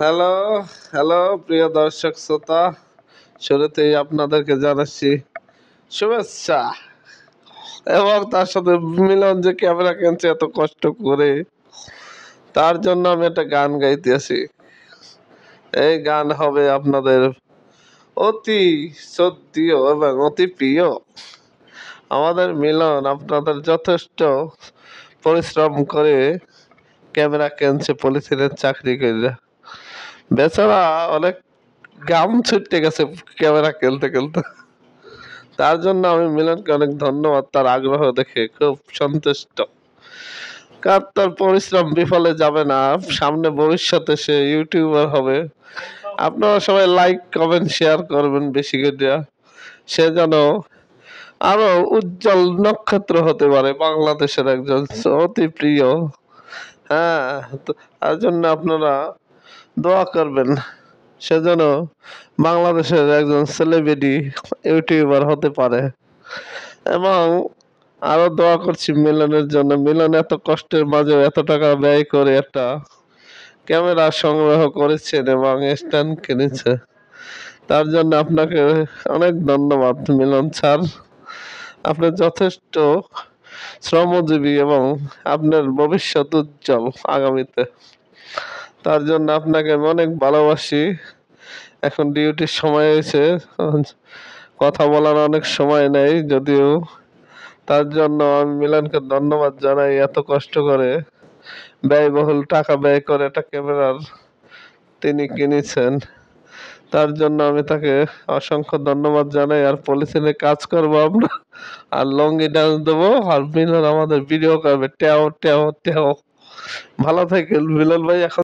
Hello, hello প্রিয় দর্শক শ্রোতা, শুরুতেই আপনাদেরকে জানাচ্ছি শুভেচ্ছা এবং তার সাথে মিলন যে ক্যামেরা কিনছে এত কষ্ট করে, তার জন্য আমি একটা গান গাইতেছি। এই গান হবে আপনাদের অতি শ্রদ্ধেয় এবং অতি প্রিয়। আমাদের মিলন আপনাদের যথেষ্ট পরিশ্রম করে ক্যামেরা কিনছে, পলিথিনের চাকরি করে। বেচারা অনেক গাম ছুটতে গেছে ক্যামেরা খেলতে খেলতে। তার জন্য আমি মিলনকে অনেক ধন্যবাদ, তার আগ্রহ দেখে খুব সন্তুষ্ট। কার তার পরিশ্রম বিফলে যাবে না, সামনে ভবিষ্যতে সে ইউটিউবার হবে। আপনারা সবাই লাইক কমেন্ট শেয়ার করবেন বেশি করে, সে যেন আরো উজ্জ্বল নক্ষত্র হতে পারে, বাংলাদেশের একজন অতি প্রিয়। হ্যাঁ, তার জন্য আপনারা দোয়া করবেন, সেজন্য বাংলাদেশের একজন সেলিব্রিটি ইউটিউবার হতে পারে। এবং আরো দোয়া করছি মিলনের জন্য। মিলন এত কষ্টের মাঝে এত টাকা ব্যয় করে একটা ক্যামেরা সংগ্রহ করেছেন এবং স্ট্যান্ড কিনেছে, তার জন্য আপনাকে অনেক ধন্যবাদ মিলন স্যার। আপনি যথেষ্ট শ্রমজীবী এবং আপনার ভবিষ্যৎ উজ্জ্বল আগামীতে। তার জন্য আপনাকে আমি অনেক ভালোবাসি। এখন ডিউটির সময় হয়েছে, কথা বলার অনেক সময় নেই যদিও। তার জন্য আমি মিলনকে ধন্যবাদ জানাই, এত কষ্ট করে ব্যয়বহুল টাকা ব্যয় করে একটা ক্যামেরার তিনি কিনেছেন। তার জন্য আমি তাকে অসংখ্য ধন্যবাদ জানাই। আর পলিথিনে কাজ করবো আমরা, আর লঙ্গি ডান্স দেবো, আর মিলন আমাদের ভিডিও করবে। টেও টেও টেও। ভালো থাকেন মিলন ভাই। এখন